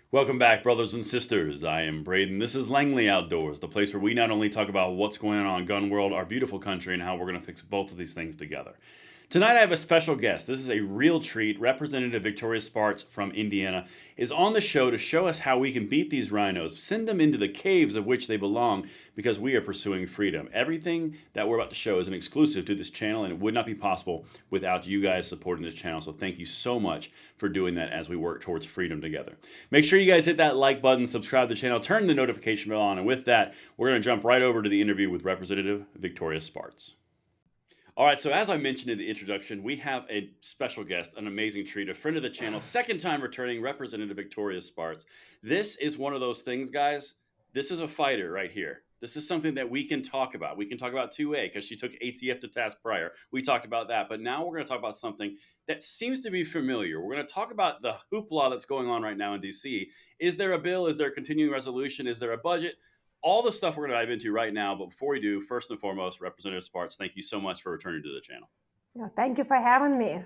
Welcome back, brothers and sisters. I am Braden. This is Langley Outdoors, the place where we not only talk about what's going on in gun world, our beautiful country, and how we're going to fix both of these things together. Tonight I have a special guest. This is a real treat. Representative Victoria Spartz from Indiana is on the show to show us how we can beat these rhinos, send them into the caves of which they belong, because we are pursuing freedom. Everything that we're about to show is an exclusive to this channel, and it would not be possible without you guys supporting this channel. So thank you so much for doing that as we work towards freedom together. Make sure you guys hit that like button, subscribe to the channel, turn the notification bell on, and with that, we're going to jump right over to the interview with Representative Victoria Spartz. All right, so as I mentioned in the introduction, we have a special guest, an amazing treat, a friend of the channel, second time returning, Representative Victoria Spartz. This is one of those things, guys. This is a fighter right here. This is something that we can talk about. We can talk about 2A because she took ATF to task prior. We talked about that, but now we're going to talk about something that seems to be familiar. We're going to talk about the hoopla that's going on right now in DC. Is there a bill? Is there a continuing resolution? Is there a budget? All the stuff we're going to dive into right now. But before we do, first and foremost, Representative Spartz, thank you so much for returning to the channel. No, thank you for having me.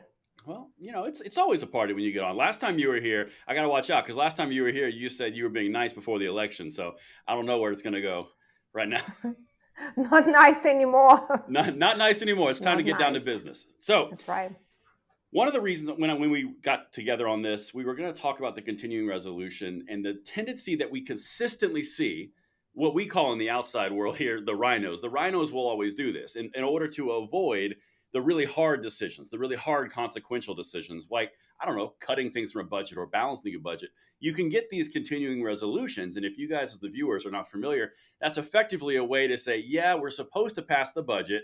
Well, you know, it's always a party when you get on. Last time you were here, I got to watch out because last time you were here, you said you were being nice before the election. So I don't know where it's going to go right now. Not nice anymore. Not nice anymore. It's time to get down to business. So that's right. One of the reasons when we got together on this, we were going to talk about the continuing resolution and the tendency that we consistently see, what we call in the outside world here, the rhinos. The rhinos will always do this in order to avoid the really hard decisions, the really hard consequential decisions, like, I don't know, cutting things from a budget or balancing a budget. You can get these continuing resolutions. And if you guys as the viewers are not familiar, that's effectively a way to say, yeah, we're supposed to pass the budget,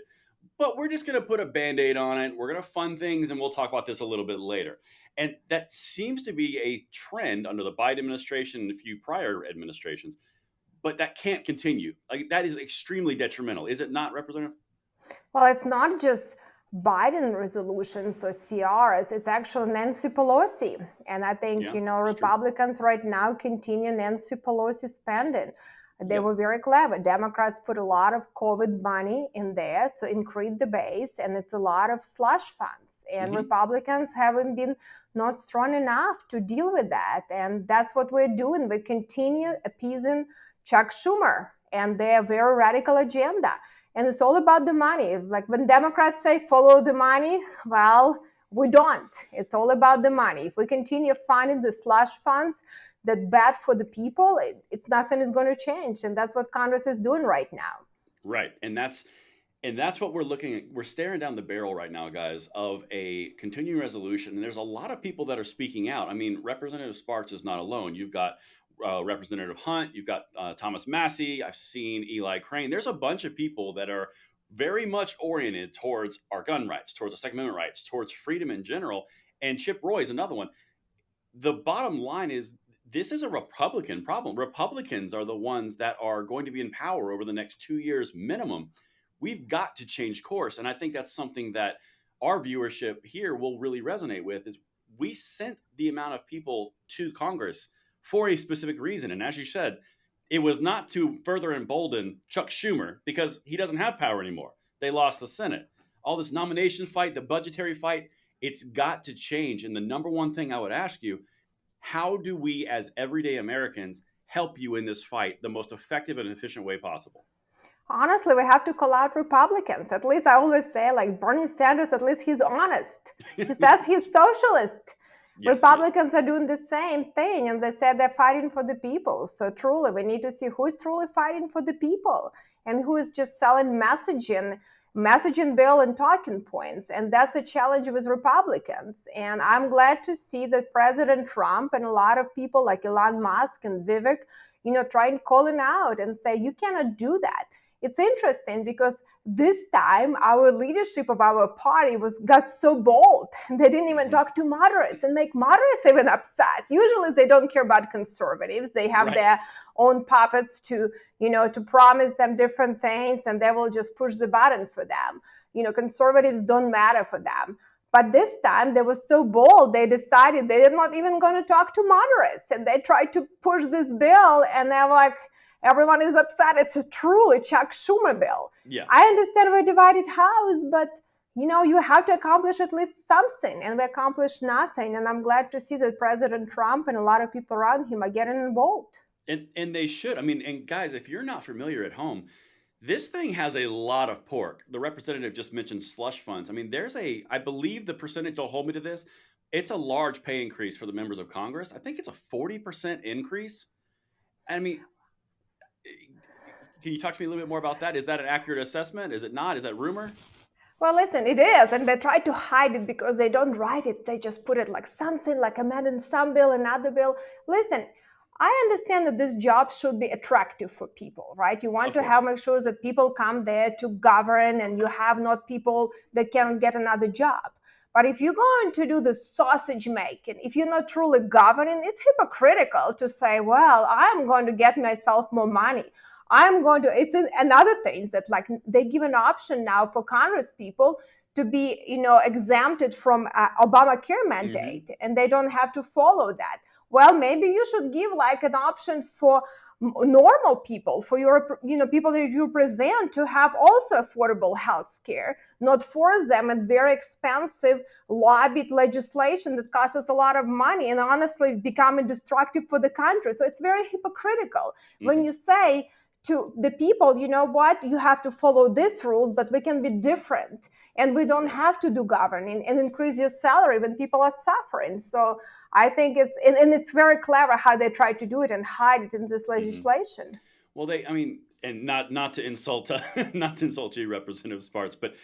but we're just going to put a Band-Aid on it. We're going to fund things, and we'll talk about this a little bit later. And that seems to be a trend under the Biden administration and a few prior administrations, but that can't continue. Like, that is extremely detrimental. Is it not, Representative? Well, it's not just Biden resolutions or CRs, it's actually Nancy Pelosi. And I think, Republicans right now continue Nancy Pelosi spending. They were very clever. Democrats put a lot of COVID money in there to increase the base, and it's a lot of slush funds. And Republicans haven't been not strong enough to deal with that. And that's what we're doing. We continue appeasing Chuck Schumer and their very radical agenda. And it's all about the money. Like when Democrats say follow the money, well, we don't. It's all about the money. If we continue funding the slush funds that's bad for the people, nothing is going to change. And that's what Congress is doing right now. Right. And that's what we're looking at. We're staring down the barrel right now, guys, of a continuing resolution. And there's a lot of people that are speaking out. I mean, Representative Spartz is not alone. You've got Representative Hunt, you've got Thomas Massey, I've seen Eli Crane. There's a bunch of people that are very much oriented towards our gun rights, towards our Second Amendment rights, towards freedom in general. And Chip Roy is another one. The bottom line is this is a Republican problem. Republicans are the ones that are going to be in power over the next 2 years minimum. We've got to change course. And I think that's something that our viewership here will really resonate with is we sent the amount of people to Congress for a specific reason. And as you said, it was not to further embolden Chuck Schumer because he doesn't have power anymore. They lost the Senate. All this nomination fight, the budgetary fight, it's got to change. And the number one thing I would ask you, how do we as everyday Americans help you in this fight the most effective and efficient way possible? Honestly, we have to call out Republicans. At least I always say, like Bernie Sanders, at least he's honest. He says he's socialist. Yes, Republicans are doing the same thing, and they said they're fighting for the people. So truly, we need to see who's truly fighting for the people and who is just selling messaging bill and talking points. And that's a challenge with Republicans. And I'm glad to see that President Trump and a lot of people like Elon Musk and Vivek, trying calling out and say, you cannot do that. It's interesting because this time our leadership of our party got so bold. They didn't even talk to moderates and make moderates even upset. Usually they don't care about conservatives. They have their own puppets to promise them different things, and they will just push the button for them. Conservatives don't matter for them. But this time they were so bold, they decided they're not even going to talk to moderates. And they tried to push this bill, and they're like, everyone is upset. It's a truly Chuck Schumer bill. Yeah. I understand we're a divided house, but You have to accomplish at least something, and we accomplished nothing. And I'm glad to see that President Trump and a lot of people around him are getting involved. And they should. I mean, and guys, if you're not familiar at home, this thing has a lot of pork. The representative just mentioned slush funds. I mean, I believe the percentage, they'll hold me to this, it's a large pay increase for the members of Congress. I think it's a 40% increase. I mean, can you talk to me a little bit more about that? Is that an accurate assessment? Is it not? Is that rumor? Well, listen, it is, and they try to hide it because they don't write it. They just put it like something, like amending some bill, another bill. Listen, I understand that this job should be attractive for people, right? You want Of to course. have make sure that people come there to govern, and you have not people that can get another job. But if you're going to do the sausage making, if you're not truly governing, it's hypocritical to say, well, I'm going to get myself more money. It's another thing that like they give an option now for Congress people to be, exempted from Obamacare Hmm. mandate, and they don't have to follow that. Well, maybe you should give like an option for normal people, for your, people that you represent, to have also affordable health care, not force them at very expensive lobbied legislation that costs us a lot of money and honestly becoming destructive for the country. So it's very hypocritical when Hmm. you say to the people, you know what, you have to follow these rules, but we can be different, and we don't Right. have to do governing and increase your salary when people are suffering. So I think and it's very clever how they try to do it and hide it in this Hmm. legislation. Well, I mean, and not to insult, not to insult you, Representative Spartz, but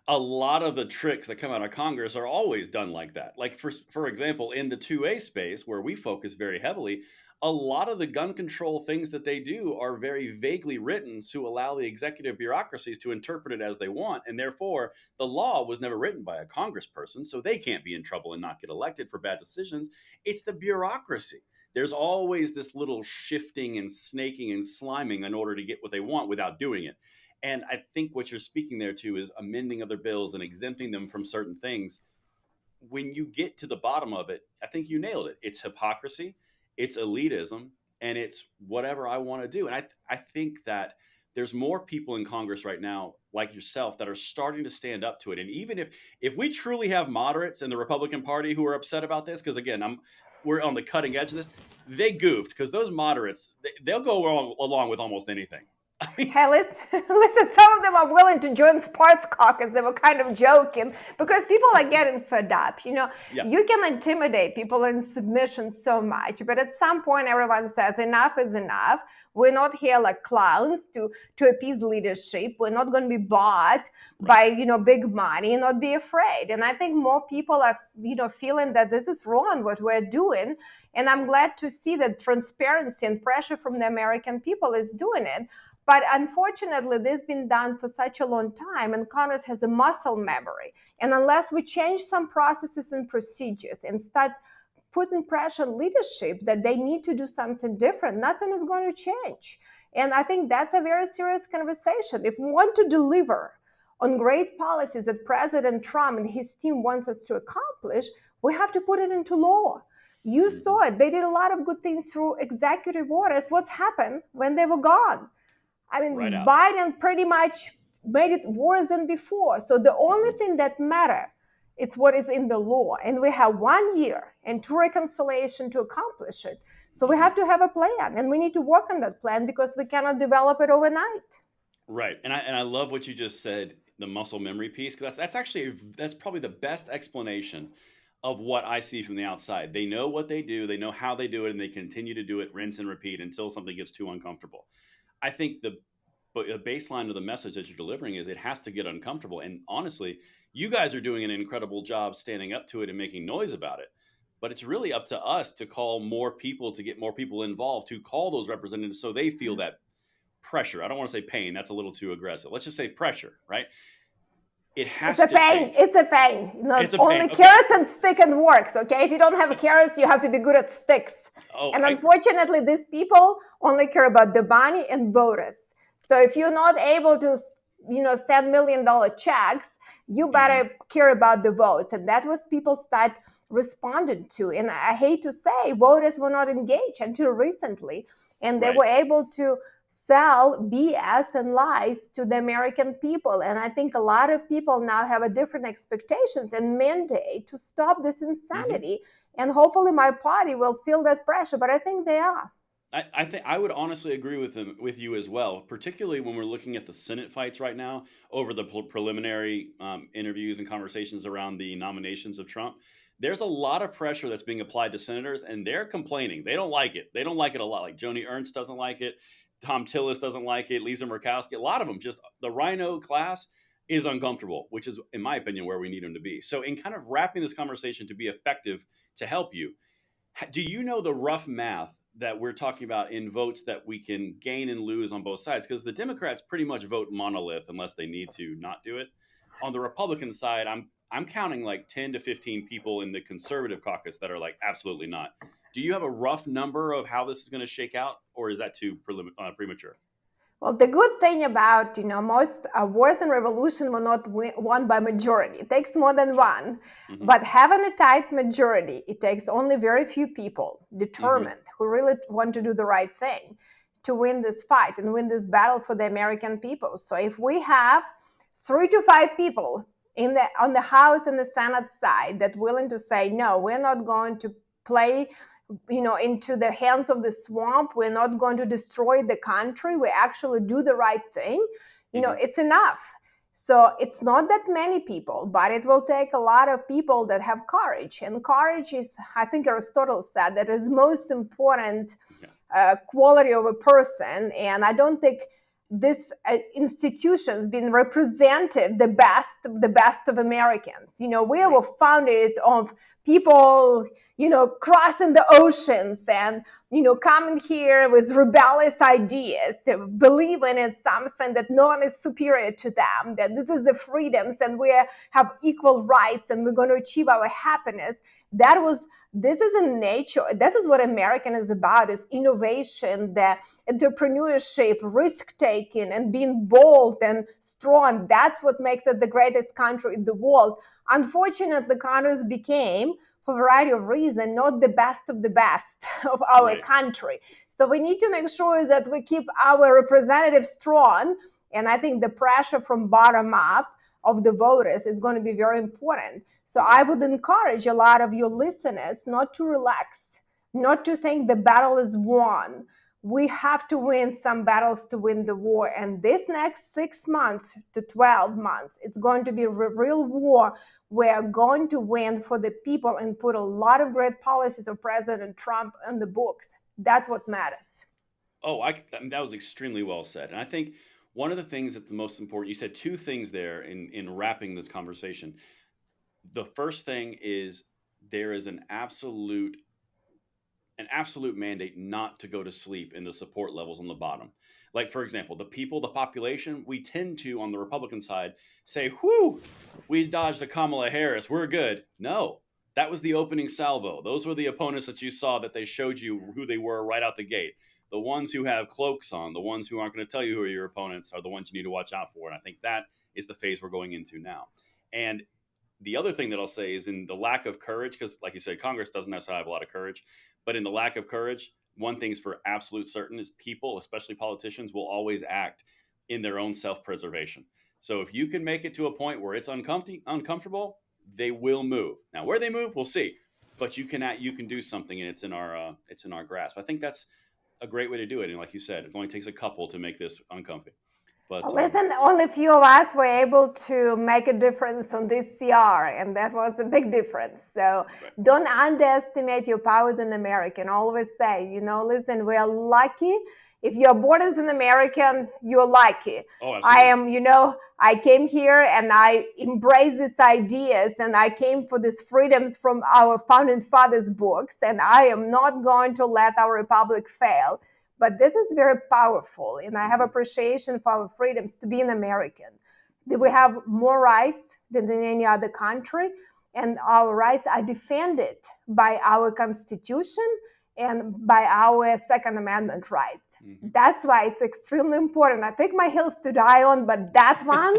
a lot of the tricks that come out of Congress are always done like that. Like for example, in the 2A space where we focus very heavily, a lot of the gun control things that they do are very vaguely written to allow the executive bureaucracies to interpret it as they want, and therefore the law was never written by a congressperson, so they can't be in trouble and not get elected for bad decisions. It's the bureaucracy. There's always this little shifting and snaking and sliming in order to get what they want without doing it. And I think what you're speaking there to is amending other bills and exempting them from certain things. When you get to the bottom of it, I think you nailed it. It's hypocrisy, it's elitism, and it's whatever I want to do. And I think that there's more people in Congress right now like yourself that are starting to stand up to it. And even if we truly have moderates in the Republican Party who are upset about this, because again, we're on the cutting edge of this, they goofed because those moderates they'll go along with almost anything. I mean, Hey, listen, listen, some of them are willing to join Spartz caucus. They were kind of joking because people are getting fed up. yeah, You can intimidate people in submission so much, but at some point, everyone says enough is enough. We're not here like clowns to appease leadership. We're not going to be bought right. by big money and not be afraid. And I think more people are feeling that this is wrong what we're doing. And I'm glad to see that transparency and pressure from the American people is doing it. But unfortunately, this has been done for such a long time, and Congress has a muscle memory. And unless we change some processes and procedures and start putting pressure on leadership that they need to do something different, nothing is going to change. And I think that's a very serious conversation. If we want to deliver on great policies that President Trump and his team wants us to accomplish, we have to put it into law. You Hmm. saw it. They did a lot of good things through executive orders. What's happened when they were gone? I Right mean, out. Biden pretty much made it worse than before. So the only Hmm. thing that matters is what is in the law. And we have 1 year and two reconciliation to accomplish it. So we Hmm. have to have a plan, and we need to work on that plan because we cannot develop it overnight. Right, and I love what you just said, the muscle memory piece, because that's actually that's probably the best explanation of what I see from the outside. They know what they do, they know how they do it, and they continue to do it, rinse and repeat until something gets too uncomfortable. I think the baseline of the message that you're delivering is it has to get uncomfortable. And honestly, you guys are doing an incredible job standing up to it and making noise about it. But it's really up to us to call more people, to get more people involved, to call those representatives so they feel that pressure. I don't want to say pain, that's a little too aggressive. Let's just say pressure, right? It It's has a to pain. change. It's a pain. It's Not a pain. only Okay. carrots and stick and works. Okay, if you don't have carrots, you have to be good at sticks. Oh, And unfortunately, these people only care about the money and voters. So if you're not able to, send $1 million checks, you mhm, better care about the votes. And that was people start responding to. And I hate to say, voters were not engaged until recently, and they right. were able to sell BS and lies to the American people. And I think a lot of people now have a different expectations and mandate to stop this insanity. Mm-hmm. And hopefully my party will feel that pressure, but I think they are. I think I would honestly agree with you as well, particularly when we're looking at the Senate fights right now over the preliminary interviews and conversations around the nominations of Trump. There's a lot of pressure that's being applied to senators, and they're complaining. They don't like it. They don't like it a lot. Like Joni Ernst doesn't like it. Tom Tillis doesn't like it. Lisa Murkowski. A lot of them, just the RINO class is uncomfortable, which is, in my opinion, where we need them to be. So, in kind of wrapping this conversation to be effective to help you, do you know the rough math that we're talking about in votes that we can gain and lose on both sides? Because the Democrats pretty much vote monolith unless they need to not do it. On the Republican side, I'm counting like 10 to 15 people in the conservative caucus that are like absolutely not. Do you have a rough number of how this is going to shake out, or is that too premature? Well, the good thing about, most wars and revolution were not won by majority. It takes more than one. Mm-hmm. But having a tight majority, it takes only very few people determined who really want to do the right thing to win this fight and win this battle for the American people. So if we have 3 to 5 people on the House and the Senate side that willing to say, no, we're not going to play into the hands of the swamp. We're not going to destroy the country. We actually do the right thing. It's enough. So it's not that many people, but it will take a lot of people that have courage. And courage is, I think Aristotle said, that is most important quality of a person. And I don't think this institution's been represented the best of Americans. We were founded of people, crossing the oceans and, coming here with rebellious ideas, believing in something that no one is superior to them, that this is the freedoms and we have equal rights and we're going to achieve our happiness. This is in nature. This is what American is about, is innovation, the entrepreneurship, risk-taking, and being bold and strong. That's what makes it the greatest country in the world. Unfortunately, Congress became, for a variety of reasons, not the best of the best of our country. So we need to make sure that we keep our representatives strong. And I think the pressure from bottom up of the voters is going to be very important. So I would encourage a lot of your listeners not to relax, not to think the battle is won. We have to win some battles to win the war. And this next 6 months to 12 months, it's going to be a real war. We're going to win for the people and put a lot of great policies of President Trump in the books. That's what matters. Oh, that was extremely well said. And I think one of the things that's the most important, you said 2 things there in wrapping this conversation. The first thing is there is an absolute mandate not to go to sleep in the support levels on the bottom. Like, for example, the population, we tend to, on the Republican side, say, whew, we dodged a Kamala Harris, we're good. No, that was the opening salvo. Those were the opponents that you saw that they showed you who they were right out the gate. The ones who have cloaks on, the ones who aren't going to tell you who are your opponents are the ones you need to watch out for. And I think that is the phase we're going into now. And the other thing that I'll say is in the lack of courage, because like you said, Congress doesn't necessarily have a lot of courage, but in the lack of courage, one thing's for absolute certain is people, especially politicians, will always act in their own self-preservation. So if you can make it to a point where it's uncomfortable, they will move. Now, where they move, we'll see. But you can do something, and it's in our grasp. I think that's a great way to do it. And like you said, it only takes a couple to make this uncomfy. But listen, only a few of us were able to make a difference on this CR, and that was a big difference. So don't underestimate your power as an American. Always say, listen, we are lucky. If you're born as an American, you're lucky. Oh, absolutely. I came here and I embraced these ideas and I came for these freedoms from our founding fathers' books, and I am not going to let our republic fail. But this is very powerful, and I have appreciation for our freedoms to be an American. We have more rights than in any other country, and our rights are defended by our Constitution and by our Second Amendment rights. Mm-hmm. That's why it's extremely important. I pick my hills to die on, but that one,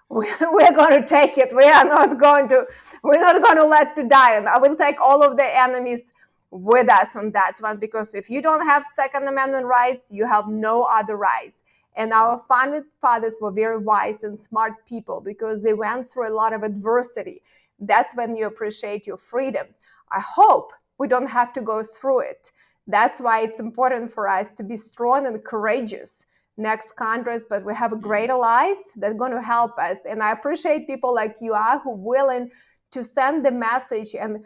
we're going to take it. We're not going to let to die. And I will take all of the enemies with us on that one, because if you don't have Second Amendment rights, you have no other rights. And our founding fathers were very wise and smart people because they went through a lot of adversity. That's when you appreciate your freedoms. I hope we don't have to go through it. That's why it's important for us to be strong and courageous next Congress, but we have great allies that are going to help us. And I appreciate people like you are who are willing to send the message and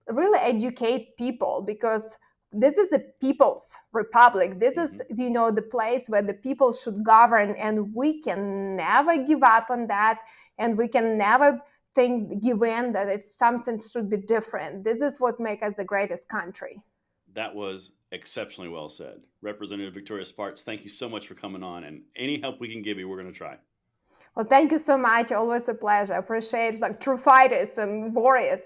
really educate people, because this is a people's republic. This is, the place where the people should govern, and we can never give up on that, and we can never give in that it's something should be different. This is what makes us the greatest country. That was exceptionally well said. Representative Victoria Spartz, thank you so much for coming on, and any help we can give you, we're going to try. Well, thank you so much. Always a pleasure. I appreciate true fighters and warriors.